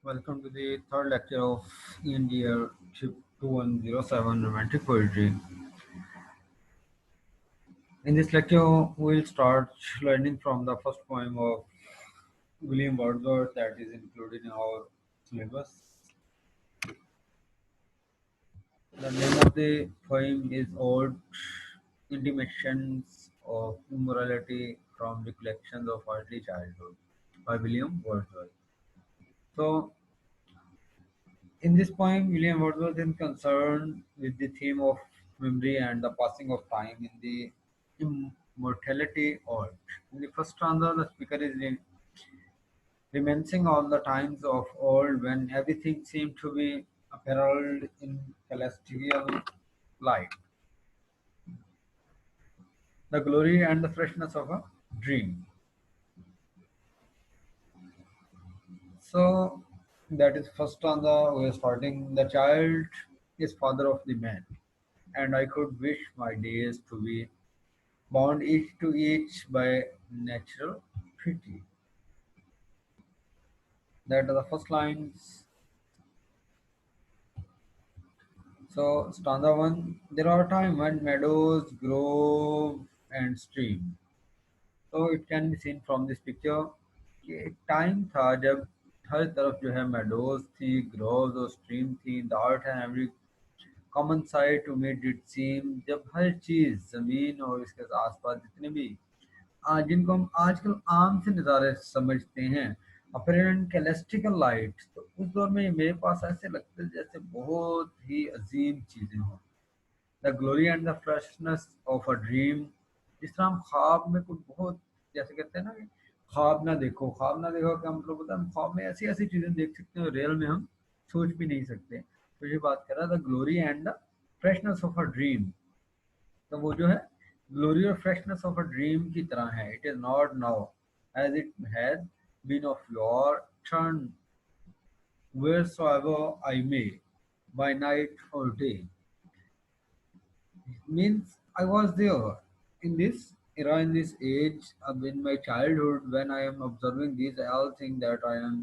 Welcome to the third lecture of ENGL 2107 Romantic Poetry. In this lecture, we'll start learning from the first poem of William Wordsworth that is included in our syllabus. The name of the poem is Ode Intimations of Immorality from Recollections of Early Childhood by William Wordsworth. So, in this poem, William Wordsworth is concerned with the theme of memory and the passing of time in the immortality of. In the first stanza, the speaker is reminiscing on the times of old when everything seemed to be apparelled in celestial light, the glory and the freshness of a dream. So that is first stanza. We are starting. The child is father of the man, and I could wish my days to be bound each to each by natural treaty. That are the first lines. So stanza one, there are times when meadows, grove and stream. So it can be seen from this picture कि एक time था जब हर तरफ जो है meadows थी, groves और stream थी, the earth and every common sight to me did seem, जब हर चीज जमीन और इसके आसपास जितने भी जिनको हम आजकल आम से नज़ारे समझते हैं अपरेंट कैलेस्टिकल लाइट, तो उस दौर में मेरे पास ऐसे लगते थे जैसे बहुत ही अजीम चीज़ें हों। The glory and the freshness of a dream, जिस तरह हम ख्वाब में कुछ बहुत, जैसे कहते हैं ना कि ख्वाब ना देखो क्या मतलब होता है, हम ख्वाब में ऐसी ऐसी चीज़ें देख सकते हैं रियल में हम सोच भी नहीं सकते। तो ये बात कर रहा था glory and the freshness of a dream, तो वो जो है ग्लोरी और फ्रेशनेस ऑफ अ ड्रीम की तरह है। It is not now as it has been of yore turn wheresoever I may, by night or day. Means I was there in this era, in this age, in my childhood, when I am observing these all things that I am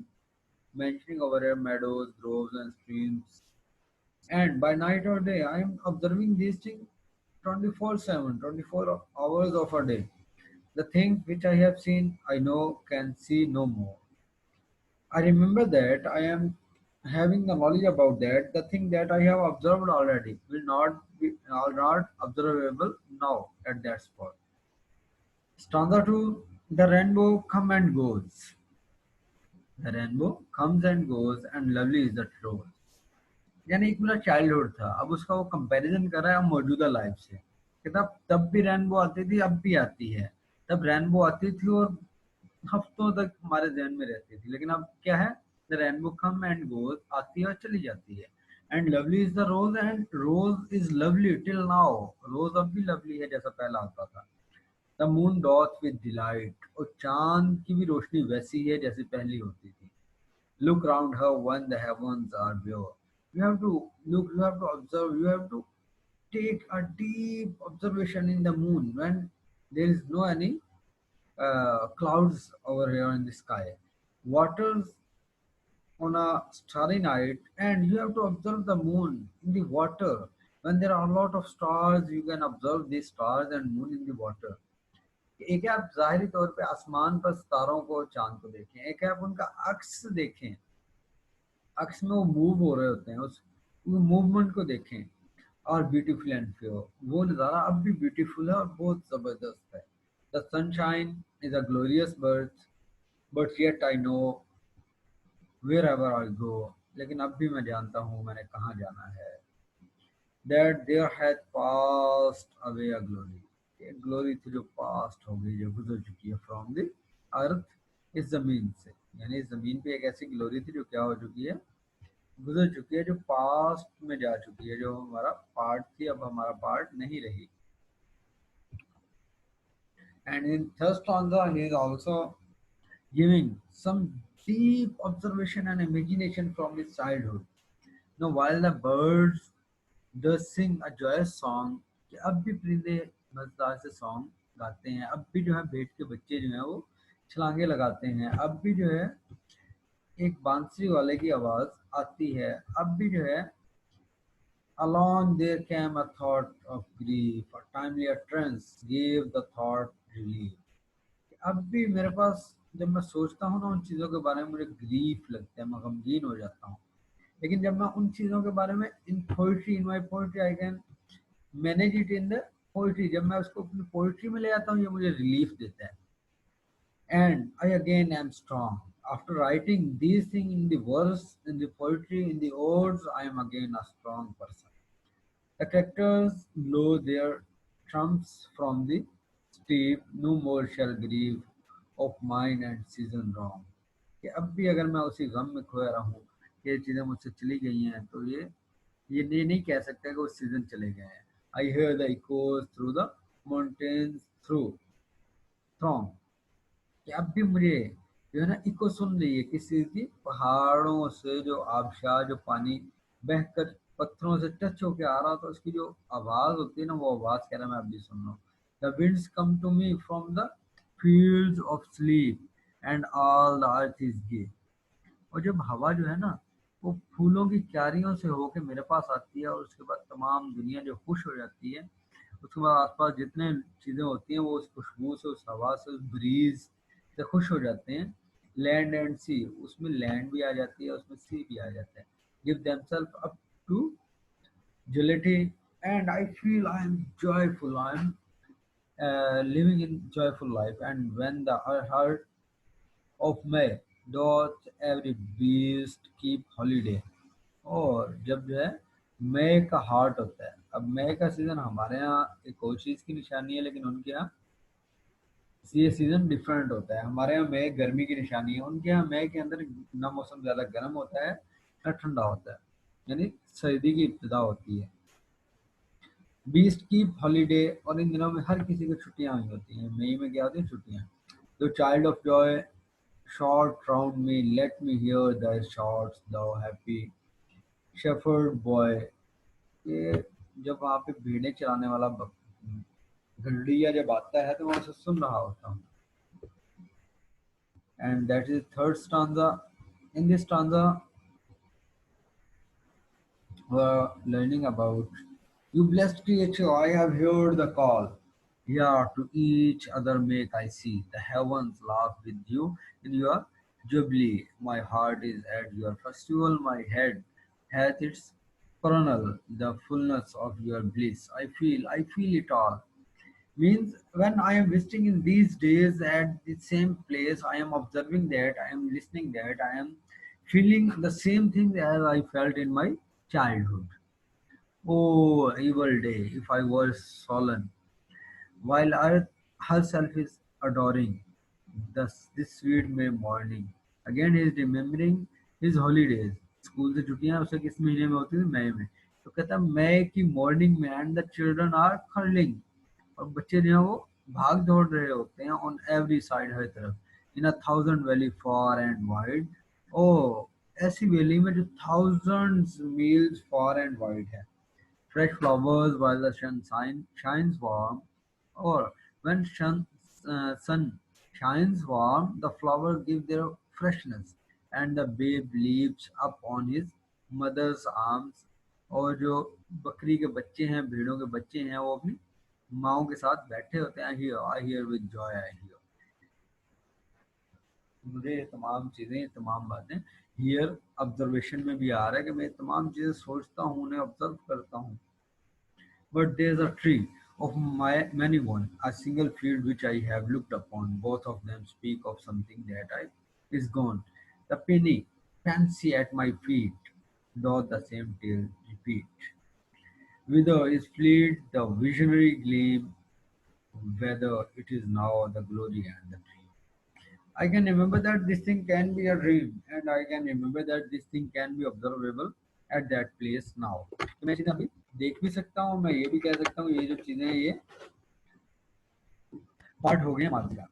mentioning over here, meadows, groves, and streams. And by night or day, I am observing these things 24/7, 24 hours of a day. The thing which I have seen, I know can see no more. I remember that I am having the knowledge about that. The thing that I have observed already will not be are not observable now at that spot. Stanza 2, the rainbow come and goes. The rainbow comes and goes and lovely is the rose. यानी एक मेरा childhood था, अब उसका वो comparison कर रहा है मौजूदा लाइफ से कि तब भी रेनबो आती थी, अब भी आती है। तब रेनबो आती थी और हफ्तों तक हमारे ज़हन में रहती थी, लेकिन अब क्या है, the rainbow come and goes, आती है और चली जाती है। And lovely is the rose and rose is lovely till now, rose अब भी लवली है जैसा पहला आता था। The moon doth with delight, और चांद की भी रोशनी वैसी है जैसी पहली होती थी। Look round her when the heavens are bare. You have to look, you have to observe, you have to take a deep observation in the moon when there is no any clouds over here in the sky. Waters on a starry night, and you have to observe the moon in the water. When there are a lot of stars, you can observe these stars and moon in the water. एक है आप ज़ाहिरी तौर पे आसमान पर सितारों को और चांद को देखें, एक है आप उनका अक्स देखें, अक्स में वो मूव हो रहे होते हैं, उस मूवमेंट को देखें। और ब्यूटीफुल एंड प्योर, वो नज़ारा अब भी ब्यूटीफुल है और बहुत ज़बरदस्त है। The sunshine is a glorious birth, but yet I know where ever I go, लेकिन अब भी मैं जानता हूँ मैंने कहाँ जाना है। That there hath passed away a glory, एक ग्लोरी थी जो पास्ट हो गई, जो गुजर चुकी है फ्रॉम द अर्थ, इस ज़मीन से। यानी इस ज़मीन पे एक ऐसी ग्लोरी थी जो क्या हो चुकी है, गुजर चुकी है, जो पास्ट में जा चुकी है, जो हमारा पार्ट थी अब हमारा पार्ट नहीं रही। And in third stanza he is also giving some deep observation and imagination from his childhood. Now while the birds does sing a joyous song, कि अब भी परिंदे मजेदार से सॉन्ग गाते हैं, अब भी जो है भेड़ के बच्चे जो हैं वो छलांगे लगाते हैं, अब भी जो है एक बांसुरी वाले की आवाज आती है, अब भी जो है, along there came a thought of grief, a timely utterance gave the thought relief. अब भी मेरे पास जब मैं सोचता हूँ ना उन चीज़ों के बारे में, मुझे ग्रीफ लगता है, मैं गमगीन हो जाता हूँ। लेकिन जब मैं उन चीज़ों के बारे में in poetry, in my poetry I can manage it in the poetry, जब मैं उसको अपनी पोइट्री में ले आता हूँ, ये मुझे रिलीफ देता है। And I again am strong. After writing these things in the verse, in the poetry, in the odes, I am again a strong person. The characters blow their trumps from the steep, no more shall grieve of mine and season wrong. कि अब भी अगर मैं उसी गम में खोया रहूं कि ये चीज़ें मुझसे चली गई हैं, तो ये नहीं कह सकता कि वो सीजन चले गए हैं। I hear the echoes through the mountains through throng, कि अब भी मुझे जो है ना इको सुन रही है किसी की, पहाड़ों से जो आबशार, जो पानी बहकर पत्थरों से टच होके आ रहा था, उसकी जो आवाज होती है ना, वो आवाज कह रहा है मैं अब भी सुन रहा हूँ। The winds come to me from the fields of sleep and all the earth is gay. और जब हवा जो है ना, वो फूलों की क्यारियों से होके मेरे पास आती है, और उसके बाद तमाम दुनिया जो खुश हो जाती है, उसके बाद आसपास जितने चीज़ें होती हैं वो उस खुशबू से, उस हवा से, उस ब्रीज से खुश हो जाते हैं। लैंड एंड सी, उसमें लैंड भी आ जाती है, उसमें सी भी आ जाता है। Give themselves up to jollity, and I feel I am joyful, I am living in joyful life. And when the heart of May doth every beast keep holiday, और जब जो है मई का हार्ट होता है, अब मई का सीजन हमारे यहाँ एक और चीज की निशानी है, लेकिन उनके यहाँ ये सीजन डिफरेंट होता है। हमारे यहाँ मई गर्मी की निशानी है, उनके यहाँ मई के अंदर ना मौसम ज्यादा गर्म होता है ना ठंडा होता है, यानी सर्दी की इब्तिदा होती है। बीस्ट की हॉलीडे, और इन दिनों में हर किसी को छुट्टियां हुई होती हैं। मई में क्या होती है, छुट्टियां। तो child of Joy short round me, let me here the shorts दो हैप्पी शेफर्ड बॉय। ये जब वहाँ पे भीड़ें चराने वाला घंटिया जब आता है, तो मैं उसे सुन रहा होता हूँ। And that is third stanza. In this stanza were learning about. You blessed creature, I have heard the call. Here to each other make I see. The heavens laugh with you in your jubilee. My heart is at your festival, my head hath its coronal, the fullness of your bliss. I feel it all. Means when I am visiting in these days at the same place, I am observing that, I am listening that, I am feeling the same thing as I felt in my childhood. Oh, evil day, if I were sullen, while earth herself is adoring this sweet May morning. Again, he is remembering his holidays. School से छुट्टियां उसे किस महीने में होती थी, मई में। तो कहता है मई की मॉर्निंग में, and the children are culling, और बच्चे जो हैं वो भाग दौड़ रहे होते हैं ऑन एवरी साइड, हर तरफ। In a thousand valley far and wide, ओ ऐसी वैली में जो thousands miles far and wide है। Fresh flowers while the shines warm, or when sun shines warm, the flowers give their freshness, and the babe leaps up on his mother's arms. और जो बकरी के बच्चे हैं, भेड़ों के बच्चे हैं, वो अपनी माओ के साथ बैठे होते हैं। I hear with Joy, I hear. मुझे ये तमाम चीज़ें, ये तमाम बातें हियर ऑब्जर्वेशन में भी आ रहा है कि मैं ये तमाम चीज़ें सोचता हूँ, उन्हें ऑब्जर्व करता हूँ। But there's a tree of my many one, a single field which I have looked upon. Both of them speak of something that I is gone. The penny fancy at my feet doth the same tale repeat. Whither is fleet the visionary gleam, whether it is now the glory and the dream. I can remember that this thing can be a dream, and I can remember that this thing can be observable at that place now. तो मैं चीज़ें अभी देख भी सकता हूँ, मैं ये भी कह सकता हूँ, ये जो चीज़ें हैं ये पार्ट हो गए हमारे का।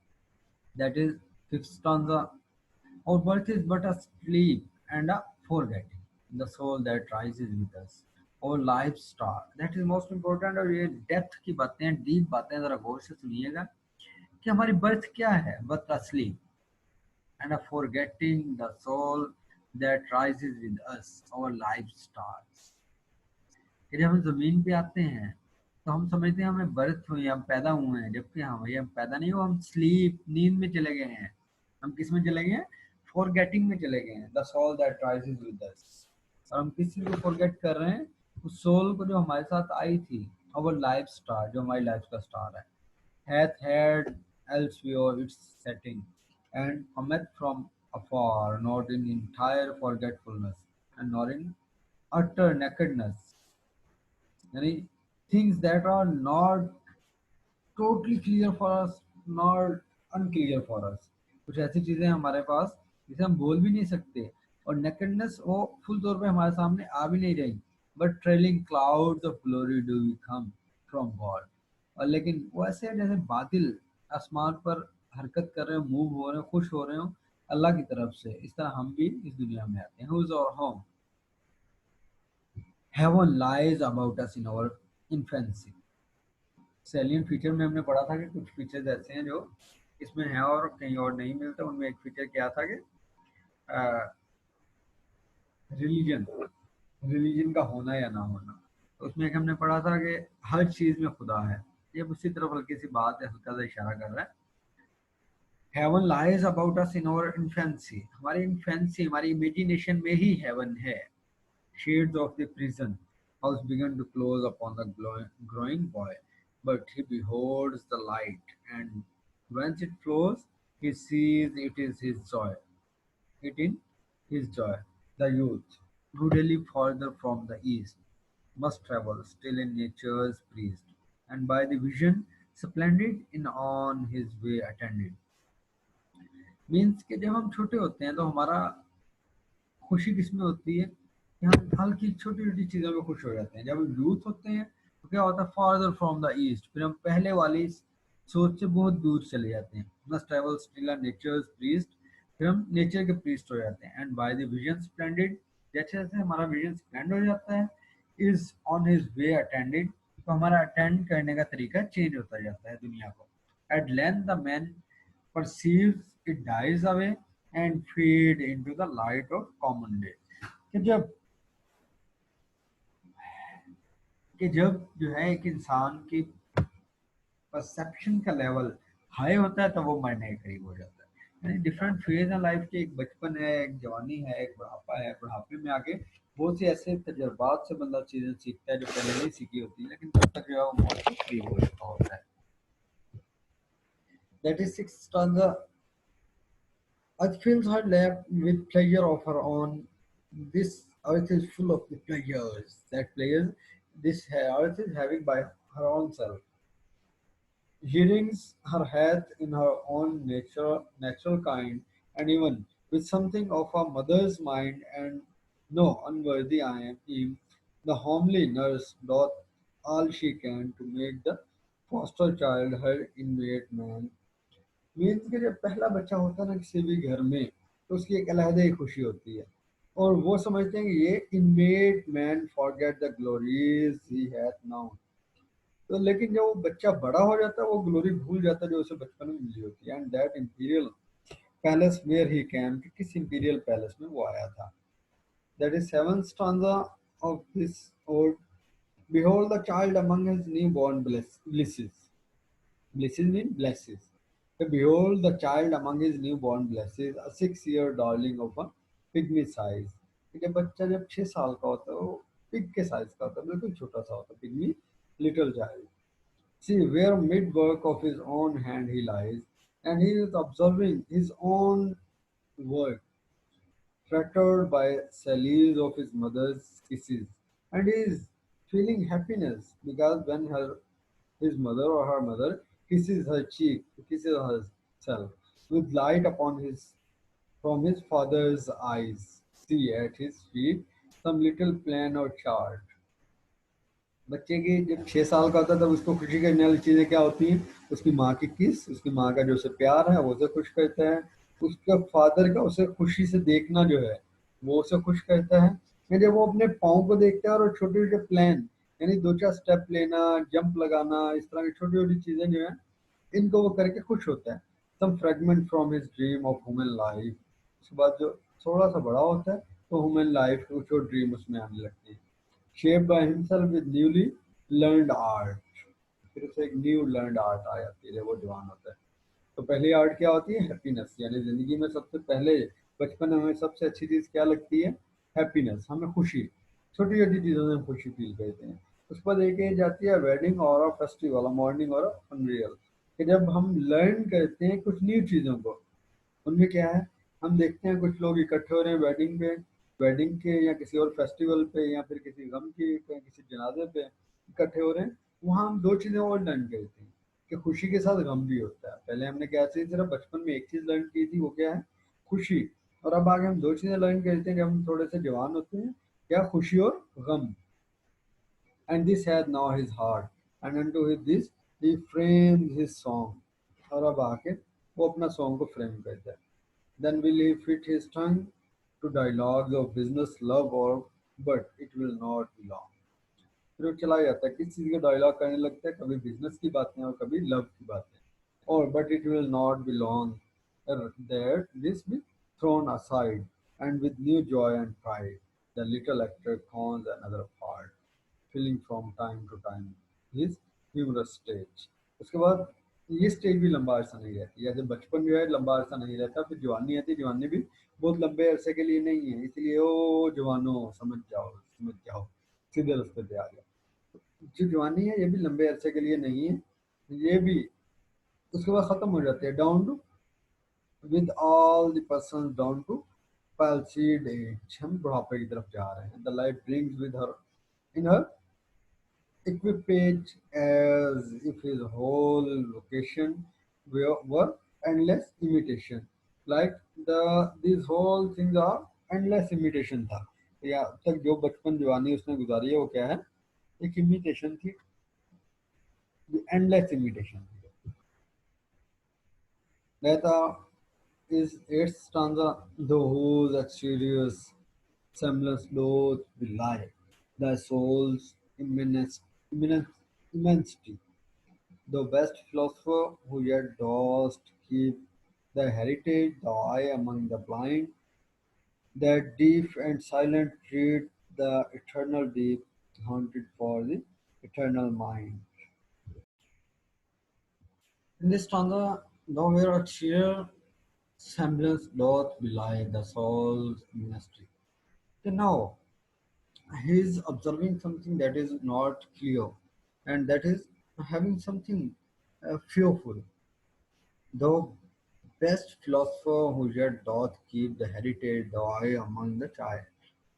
That is fifth stanza. Our birth is but a sleep and a forgetting. The soul that rises with us. Our life star. That is most important। और ये डेप्थ की बातें, डीप बातें जरा गौर से सुनिएगा कि हमारी बर्थ क्या है। बर्थ का sleep, and a forgetting the soul that rises with us, our life starts. कि जब हम ज़मीन पे आते हैं, तो हम समझते हैं हमें बर्थ हुई है, हम पैदा हुए हैं, जबकि हाँ भई हम पैदा नहीं हुए, हम स्लीप नींद में चले गए हैं। हम किस में चले गए हैं? फॉरगेटिंग में चले गए हैं, the soul that rises with us. और हम किस चीज़ को फॉरगेट कर रहे हैं? उस सोल को जो हमारे साथ आई थी, आवर लाइफ स्टार, जो हमारी लाइफ का स्टार है। Hath had elsewhere its setting, and cometh from afar, not in entire forgetfulness, and nor in utter nakedness. यानी things that are not totally clear for us nor unclear for us. कुछ ऐसी चीजें हैं हमारे पास जिसे हम बोल भी नहीं सकते, और नेकेडनेस वो फुल तौर पे हमारे सामने आ भी नहीं रही, but trailing clouds of glory do we come from God. और लेकिन वो ऐसे है जैसे बादल आसमान पर हरकत कर रहे हो, मूव हो रहे हो, खुश हो रहे हो अल्लाह की तरफ से, इस तरह हम भी इस दुनिया में आते हैं। Who's our home? Heaven lies about us in our infancy. Salient feature में हमने पढ़ा था कि कुछ फीचर्स ऐसे हैं जो इसमें हैं और कहीं और नहीं मिलते। उनमें एक फीचर क्या था कि रिलीजन, रिलीजन का होना या ना होना। तो उसमें एक हमने पढ़ा था कि हर चीज में खुदा है। ये उसी तरफ हल्की सी बात है, हल्का सा इशारा कर रहा है। Heaven lies about us in our infancy, हमारी इन्फेंसी, हमारी इमेजिनेशन में ही हेवन है। Shades of the prison house began to close upon the growing boy, but he beholds the light, and whence it flows, he sees it is his joy. It in his joy. The youth, who daily farther from the east, must travel still in nature's priest, and by the vision splendid in on his way attended. Means कि जब हम छोटे होते हैं तो हमारा खुशी किसमें होती है कि हम हल्की छोटी-छोटी चीज़ों में खुश हो जाते हैं। जब हम यूथ होते हैं तो क्या होता है, फार्दर फ्रॉम द ईस्ट, फिर हम पहले वाली सोच से बहुत दूर चले जाते हैं। Must travel still a natures priest, फिर हम नेचर के प्रीस्ट हो जाते हैं। And by the vision splendid, जैसे-जैसे हमारा विजन स्प्लेंड हो जाता है, is on his way attended, तो हमारा अटेंड करने का तरीका चेंज होता जाता है दुनिया को। At length the man perceives it dies away and fade into the light of common day। कि जब जो है एक इंसान की परसेप्शन का लेवल हाई होता है तो वो मरने के करीब हो जाता है। यानी डिफरेंट फेज है लाइफ के, एक बचपन है, एक जवानी है, एक बुढ़ापा है। बुढ़ापे में आके बहुत सी ऐसे तजुर्बात से बंदा चीजें सीखता है जो पहले नहीं सीखी होती, लेकिन तब तक जो है वो मौत के करीब हो चुका होता है। That is six stanza. Earth fills her lap with pleasure of her own. This earth is full of the pleasures that pleasures this earth is having by her own self. She wrings her hath in her own natural kind, and even with something of a mother's mind, and no unworthy I am him. The homely nurse doth all she can to make the foster child her inmate man। Means कि जब पहला बच्चा होता है ना किसी भी घर में, तो उसकी एक अलहदा ही खुशी होती है, और वो समझते हैं कि ये inmate man forget the glories he hath now. तो लेकिन जब वो बच्चा बड़ा हो जाता है वो ग्लोरी भूल जाता है जो उसे बचपन में मिली होती है। And that imperial palace where he came, कि किस इंपीरियल पैलेस में वो आया था। That is seven stanza of this old. Behold the child among his newborn blisses. Blisses mean blesses. So behold the child among his newborn blesses, a 6 year darling of a pygmy size। ठीक है, बच्चा जब 6 साल का होता है वो pig के साइज का होता है, बिल्कुल छोटा सा होता है, pygmy little child. See where mid work of his own hand he lies, and he is observing his own work, flattered by sallies of his mother's kisses, and he is feeling happiness because when his mother or her mother kisses her cheek, kisses herself with light upon his from his father's eyes, see at his feet some little plan or chart। बच्चे की जब 6 साल का होता है तब उसको खुशी करने वाली चीजें क्या होती हैं? उसकी माँ की किस, उसकी माँ का जो उसे प्यार है वो उसे खुश करता है, उसका फादर का उसे खुशी से देखना जो है वो उसे खुश करता है। या जब वो अपने पाँव को देखता है और छोटे छोटे प्लान, यानी 2-4 स्टेप लेना, जंप लगाना, इस तरह की छोटी छोटी चीजें जो है इनको वो करके खुश होता है। Some fragment from his dream of human life. उसके बाद जो थोड़ा सा बड़ा होता है तो ह्यूमन लाइफ कुछ और ड्रीम उसमें आने लगती है। Shape by himself with newly learned art. फिर उसे एक न्यू लर्नड आर्ट आ जाती है जब वो जवान होता है। तो पहली आर्ट क्या होती है? हैप्पीनेस। यानी जिंदगी में सबसे पहले बचपन में हमें सबसे अच्छी चीज़ क्या लगती है? हैप्पीनेस, हमें खुशी, छोटी छोटी चीज़ों में हम खुशी फील करते हैं। उसके बाद एक एज आती है वेडिंग और फेस्टिवल, मॉर्निंग और अनरियल, कि जब हम लर्न करते हैं कुछ न्यू चीज़ों को। उनमें क्या है? हम देखते हैं कुछ लोग इकट्ठे हो रहे हैं वेडिंग पे, वेडिंग के या किसी और फेस्टिवल पे या फिर किसी गम की या किसी जनाजे पे इकट्ठे हो रहे हैं। वहाँ हम दो चीज़ें और लर्न करते हैं कि खुशी के साथ गम भी होता है। पहले हमने क्या चीज़ सिर्फ बचपन में एक चीज़ लर्न की थी, वो क्या है? खुशी। और अब आगे हम दो चीज़ें लर्न करते हैं जब हम थोड़े से जवान होते हैं, क्या? खुशी और गम। And this had now his heart, and unto this he framed his song। और अब आके वो अपना सॉन्ग को फ्रेम करता है। Then will he fit his tongue to dialogues of business, love, or but it will not be long। फिर वो चला जाता है, किस चीज़ के डायलॉग करने लगता है? कभी बिजनेस की बातें और कभी लव की बातें। और but it will not be long that this be thrown aside, and with new joy and pride the little actor cons another part, filling from time to time his humorous stage। उसके बाद ये stage भी लंबा अरसा नहीं रहती। जैसे बचपन जो है लंबा अरसा नहीं रहता, फिर जवानी आती है, जवानी भी बहुत लंबे अरसे के लिए नहीं है। इसलिए ओ जवानों समझ जाओ, समझ जाओ, सीधे रास्ते पे आ जाओ। जो जवानी है ये भी लंबे अरसे के लिए नहीं है, ये भी उसके बाद खत्म हो जाती है। Down to with all the person down to palsied age, हम बुढ़ापे की तरफ जा रहे हैं। The life brings with her in her equipage as if his whole vocation were endless imitation। Like these whole things are endless imitation था। या अब तक जो बचपन जवानी उसने गुजारी है वो क्या है? एक इमिटेशन थी, एंडलेस इमिटेशन थी। Neta is its stanza, the whose exteriors semblance doth belie thy soul's immensity. The best philosopher who yet dost keep the heritage, thou eye among the blind, that deep and silent treat the eternal deep, haunted for the eternal mind। In this stanza, nowhere a cheer semblance doth belie the soul's mystery. So now he is observing something that is not clear, and that is having something fearful. The best philosopher who yet doth keep the heritage, the eye among the child,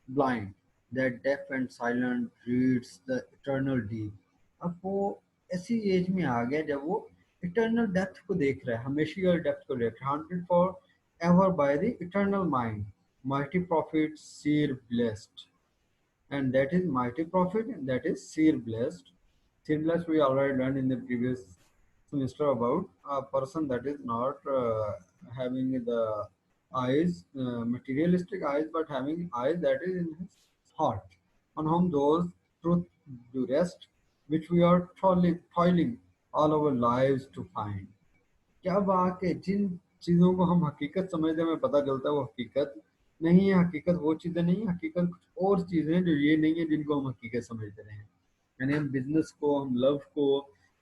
blind, that deaf and silent reads the eternal deep। अब वो ऐसी as में आ गया जब वो eternal depth को देख रहा है, हमेशा और डेप्थ को देख रहा है। Haunted for ever by the eternal mind, mighty prophet seer blessed, and that is mighty prophet, and that is seer blessed। Seer blessed we already learned in the previous semester about a person that is not having the eyes, materialistic eyes, but having eyes that is in his heart, on whom those truth do rest, which we are toiling all our lives to find। क्या बात है! जिन चीज़ों को हम हकीकत समझते हैं हमें पता चलता है वो हकीकत नहीं है। हकीकत वो चीज़ें नहीं है, हकीकत कुछ और चीज़ें हैं जो ये नहीं है जिनको हम हकीकत समझते रहे हैं। यानी हम बिजनेस को, हम लव को,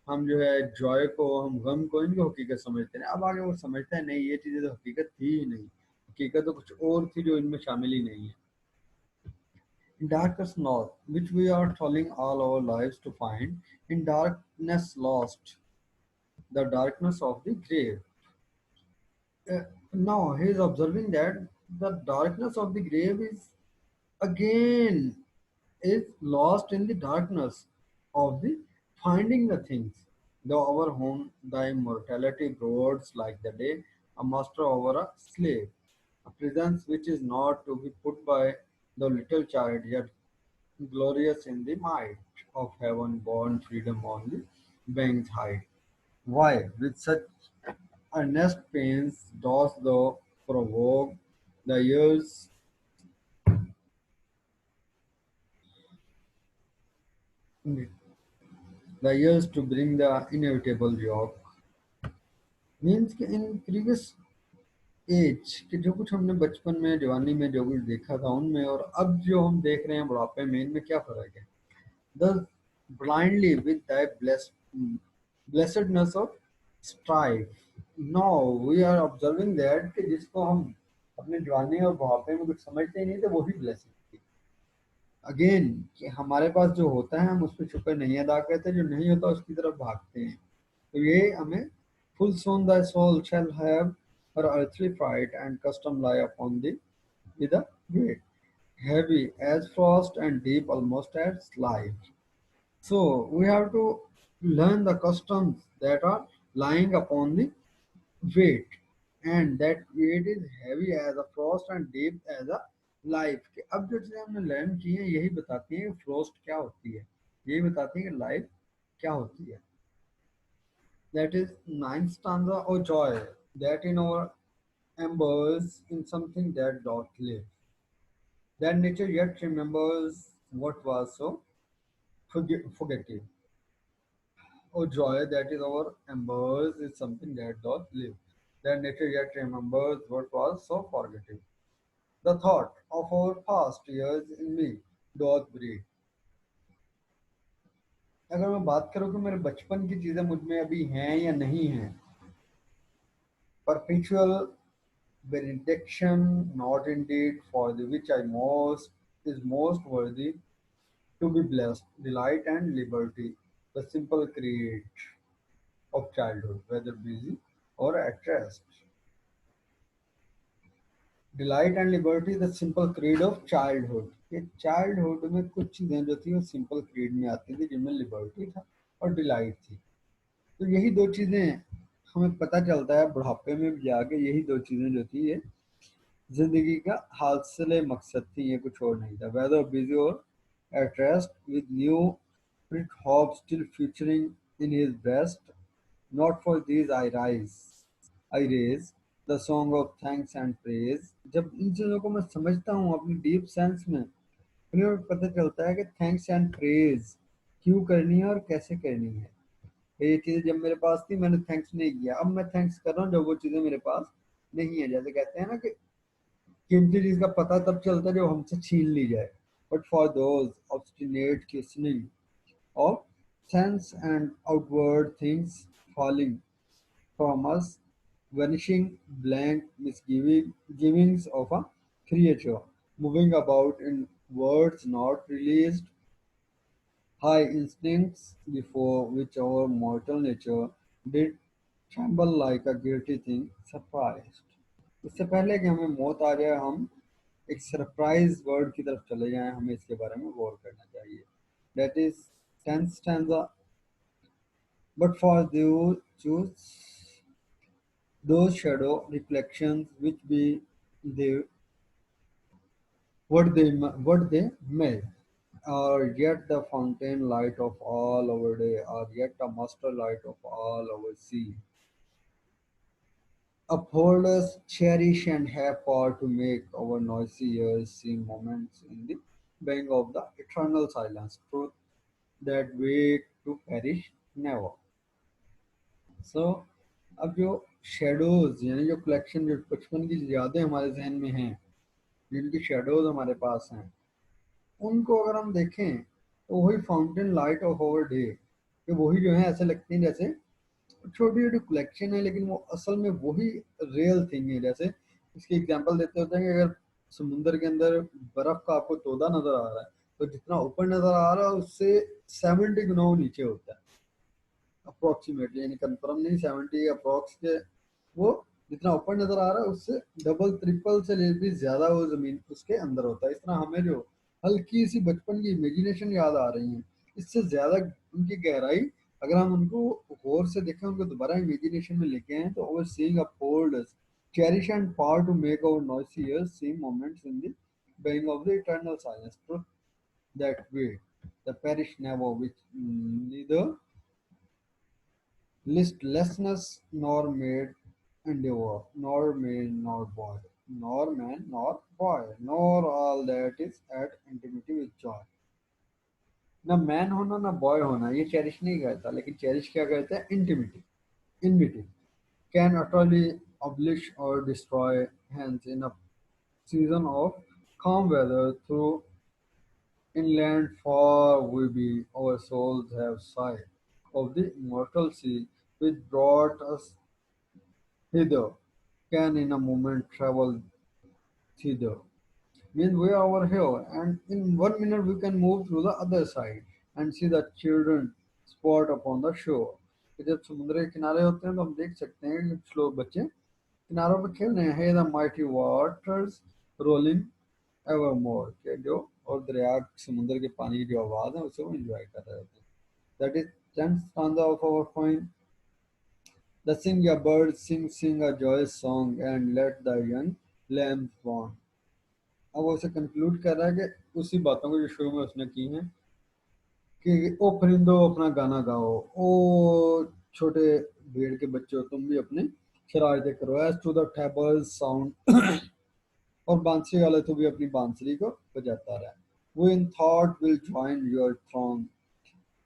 हम जो है जॉय को, हम गम को, इनको हकीकत समझते हैं। अब आगे वो समझता है नहीं, ये चीज़ें तो हकीकत थी ही नहीं, हकीकत तो कुछ और थी जो इनमें शामिल ही नहीं है। In darkest north, which we are toiling all our lives to find, in darkness lost, the darkness of the grave। Uh, Now he is observing that the darkness of the grave is again is lost in the darkness of the finding the things. Though our home thy immortality broads like the day, a master over a slave, a presence which is not to be put by the little child, yet glorious in the might of heaven born freedom on the wings high। Why, with such earnest pains, dost thou provoke the years, the years to bring the inevitable yoke? Means कि in previous as कि जो कुछ हमने बचपन में जवानी में जो कुछ देखा था उनमें और अब जो हम देख रहे हैं बुढ़ापे में, इनमें क्या फर्क है? Thus blindly with thy blessedness of strife. Now we are observing that कि जिसको हम अपने जवानी और बुढ़ापे में कुछ समझते ही नहीं थे वही ब्लेसिंग थी। अगेन कि हमारे पास जो होता है हम उस पर शुक्र नहीं अदा करते, जो नहीं होता उसकी तरफ भागते हैं। तो ये हमें full soon thy soul shall have her earthly fright and custom lie upon thee with a weight heavy as frost and deep almost as life. So we have to learn the customs that are lying upon the weight, and that weight is heavy as a frost and deep as a life। कि अब जो चीज़ें हमने learn की हैं यही बताती हैं कि फ्रोस्ट क्या होती है, यही बताती है कि लाइफ क्या होती है। That is ninth stanza or joy that in our embers in something that doth live, that nature yet remembers what was so forgetting. Oh joy that is our embers is something that doth live, that nature yet remembers what was so forgetting. The thought of our past years in me doth breathe। अगर मैं बात करूँ कि मेरे बचपन की चीज़ें मुझ में अभी हैं या नहीं हैं, perpetual benediction not indeed for the which I most is most worthy to be blessed, delight and liberty, the simple creed of childhood, whether busy or at rest। Delight and liberty the simple creed of childhood. ये childhood में कुछ चीज़ें जो थी वो simple creed में आती थी, जिनमें लिबर्टी था और डिलाइट थी। तो यही दो चीज़ें हमें पता चलता है बुढ़ापे में भी जाके, यही दो चीज़ें जो थी ये जिंदगी का हासिल मकसद थी, ये कुछ और नहीं था। Whether busy or at rest with new fledged hope still fluttering in his breast, not for these I raise the song of thanks and praise. जब इन चीज़ों को मैं समझता हूँ अपनी डीप सेंस में, फिर मुझे पता चलता है कि थैंक्स एंड प्रेज क्यों करनी है और कैसे करनी है। ये चीज़ें जब मेरे पास थी मैंने थैंक्स नहीं किया, अब मैं थैंक्स कर रहा हूँ जब वो चीज़ें मेरे पास नहीं है। जैसे कहते हैं ना कि कीमती चीज़ का पता तब चलता है जब हमसे छीन ली जाए। But for those obstinate questioning of sense and outward things falling from us, vanishing blank misgivings of a creature, moving about in words not released, high instincts before which our mortal nature did tremble like a guilty thing surprised। इससे पहले कि हमें मौत आ जाए हम एक surprise word की तरफ चले जाएं, हमें इसके बारे में गौर करना चाहिए। That is tenth stanza. But for those shadow reflections which be they what they may, are yet the fountain light of all our day, are yet the master light of all our sea. Uphold us, cherish and have power to make our noisy years seem moments in the bank of the eternal silence, truth that wait to perish never। सो अब जो shadows यानी जो collection जो बचपन की यादें हमारे जहन में हैं, जिनकी शेडोज हमारे पास हैं, उनको अगर हम देखें तो वही fountain light of over day, कि वही जो है ऐसे लगती हैं जैसे छोटी छोटी कलेक्शन है, लेकिन वो असल में वही रियल थिंग है। जैसे इसकी एग्जांपल देते होते हैं कि अगर समुंदर के अंदर बर्फ का आपको तोदा नजर आ रहा है, तो जितना ऊपर नजर आ रहा है उससे 70 गुना नीचे होता है अप्रोक्सीमेटली, यानी कंफर्म नहीं, 70 अप्रोक्स के वो जितना ऊपर नजर आ रहा है उससे डबल ट्रिपल से ले भी ज्यादा वो जमीन उसके अंदर होता है। इस तरह हमें जो हल्की सी बचपन की इमेजिनेशन याद आ रही है, इससे ज्यादा उनकी गहराई अगर हम उनको गौर से देखें, उनको दोबारा इमेजिनेशन में लेके आए, तो over seeing uphold us, cherish and power to make our noisy years seem moments in the baying of the eternal silence, truth that way the perish never, which neither listlessness nor maid endeavor, nor man nor boy, nor man nor boy, nor all that is at intimacy with joy। ना man होना ना boy होना ये cherish नहीं करता, लेकिन cherish क्या करता है? इंटिमिटी, InvIT. can utterly abolish or destroy. Hence, in a season of calm weather, through inland far we be, our souls have sighed of the immortal sea which brought us hither, can in a moment travel thither. Means we are over here, and in 1 minute we can move to the other side and see the children sport upon the shore. कि जब समुद्र के किनारे होते हैं तो हम देख सकते हैं कि कुछ लोग बच्चे किनारों पर खेल रहे हैं. Hey, the mighty waters rolling evermore, के जो और दरिया समुद्र के पानी की जो आवाज है उसे वो एंजॉय कर रहे होते हैं. That is 10th stanza of our poem. The sing a bird, sing, sing a joyous song, and let the young lambs fawn. अब वो उसे कंक्लूड कर रहा है कि उसी बातों को जो शुरू में उसने की हैं कि ओ परिंदो अपना गाना गाओ, ओ छोटे भेड़ के बच्चों तुम भी अपने शरारतें करो, as to the tabor sound, और बांसुरी वाले तू भी अपनी बांसुरी को बजाता रहे. We in thought will join your throng,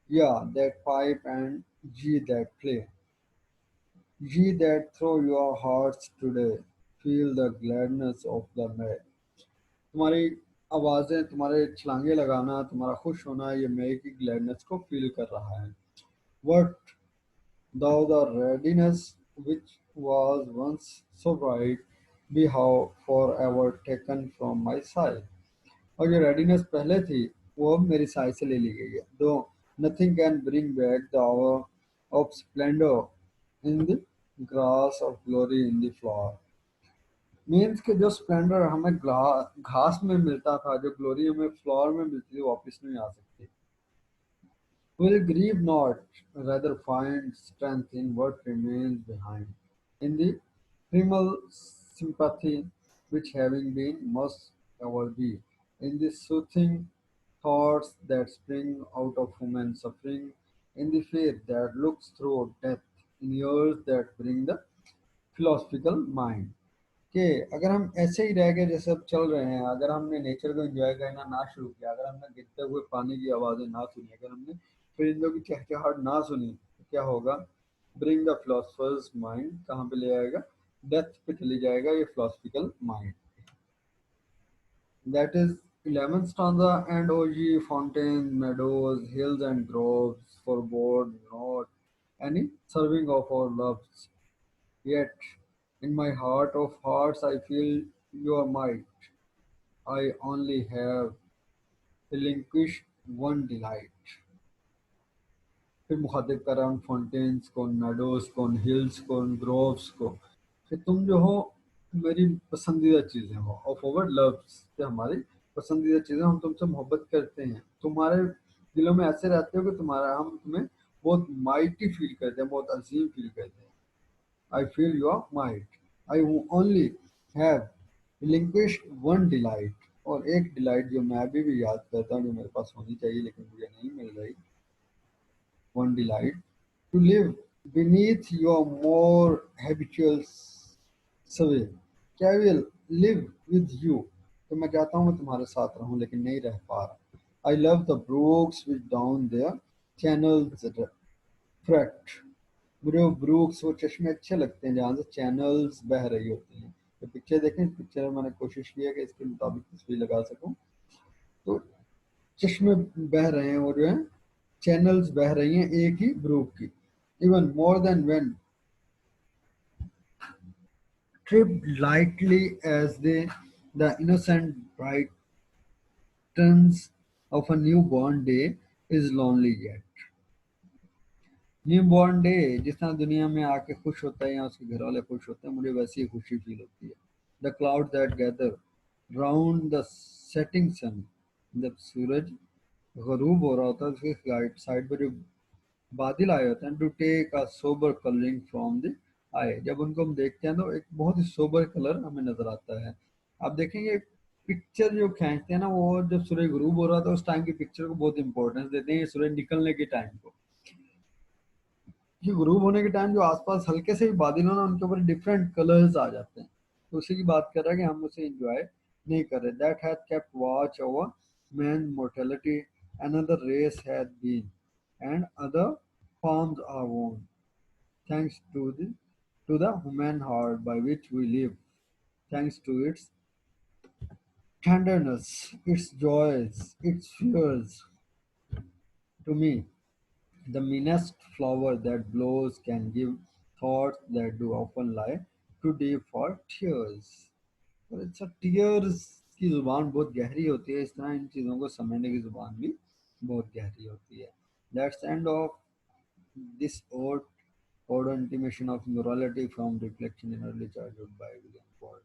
yeah, that pipe and ye that play, ye that throw your hearts today, feel the gladness of the May. तुम्हारी आवाज़ें, तुम्हारे छलांगे लगाना, तुम्हारा खुश होना, ये मई की ग्लैडनेस को फील कर रहा है. What thou the readiness which was once so bright, be how forever taken from my side. और जो रेडीनेस पहले थी वो अब मेरी साइड से ले ली गई है. दो nothing can bring back the hour of splendour in the grass of glory in the flower. Means के जो स्प्लेंडर हमें घास में मिलता था, जो ग्लोरी हमें फ्लावर में मिलती थी, वापस नहीं आ सकती. Will grieve not, rather find strength in what remains behind, in the primal sympathy which having been must ever be, in the soothing thoughts that spring out of human suffering, in the faith that looks through death, in years that bring the philosophical mind. कि अगर हम ऐसे ही रह गए जैसे अब चल रहे हैं, अगर हमने नेचर को एंजॉय करना ना शुरू किया, अगर हमने गिरते हुए पानी की आवाज़ें ना सुनी, अगर हमने परिंदों की चहचहाहट ना सुनी, तो क्या होगा? ब्रिंग द फिलोसफर्स माइंड कहाँ पे ले आएगा? डेथ पे चली जाएगा ये philosophical mind. That is 11th stanza. And O ye fountains, meadows, hills and groves, forbode not any serving of our loves. Yet in my heart of hearts I feel your might. I only have relinquished one delight. फिर मुखातिब कर रहा हूँ fountains को, meadows को, hills को, groves को, कि तुम जो हो मेरी पसंदीदा चीज़ें हो. ऑफ ओवर लव्स, कि हमारी पसंदीदा चीज़ें, हम तुमसे मोहब्बत करते हैं, तुम्हारे दिलों में ऐसे रहते हो कि तुम्हारा हम तुम्हें बहुत माइटी फील करते हैं, बहुत अजीम फील करते हैं. I feel your might. I only have relinquished one delight. और एक डिलाइट जो मैं अभी भी याद करता हूँ, जो मेरे पास होनी चाहिए लेकिन मुझे नहीं मिल रही. One delight to live beneath your more habitual sway. क्या I will live with you. तो मैं चाहता हूँ मैं तुम्हारे साथ रहूँ लेकिन नहीं रह पा रहा. I love the brooks which down their channels fret. मुझे वो ब्रूक्स, वो चश्मे अच्छे लगते हैं जहाँ से चैनल्स बह रही होती हैं. तो पिक्चर देखें, पिक्चर में मैंने कोशिश की है कि इसके मुताबिक तस्वीर लगा सकूं. तो चश्मे बह रहे हैं, वो जो है चैनल्स बह रही हैं एक ही ब्रूक की. Even more than when tripped lightly as they the innocent brightness of a newborn day is lonely yet. New born day जिस तरह दुनिया में आके खुश होता है या उसके घर वाले खुश होते हैं, मुझे वैसी ही खुशी फील होती है. The cloud that gather round the setting sun, जब सूरज गरूब हो रहा होता है उसके साइड पर जो बादल आए होते हैं, to take a sober colouring from the eye, जब उनको हम देखते हैं तो एक बहुत ही सोबर कलर हमें नजर आता है. आप देखेंगे पिक्चर जो खींचते हैं ना, वो जब सूरज गरूब हो रहा था उस टाइम की पिक्चर को बहुत इंपॉर्टेंस देते हैं, सूरज निकलने के टाइम को. ये ग्रूव होने के टाइम जो आसपास हल्के से भी बादल हो ना, उनके ऊपर डिफरेंट कलर्स आ जाते हैं. तो उसी की बात कर रहा है कि हम उसे एंजॉय नहीं कर रहे. That had kept watch over man mortality, another race had been and other farms are won thanks to the to the human heart by which we live, thanks to its tenderness, its joys, its fears. To me, the meanest flower that blows can give thoughts that do often lie too deep for tears. और अच्छा tears की जुबान बहुत गहरी होती है, इस तरह इन चीज़ों को समझने की जुबान भी बहुत गहरी होती है. That's end of this old intimation of morality from reflection in early childhood by William Ford.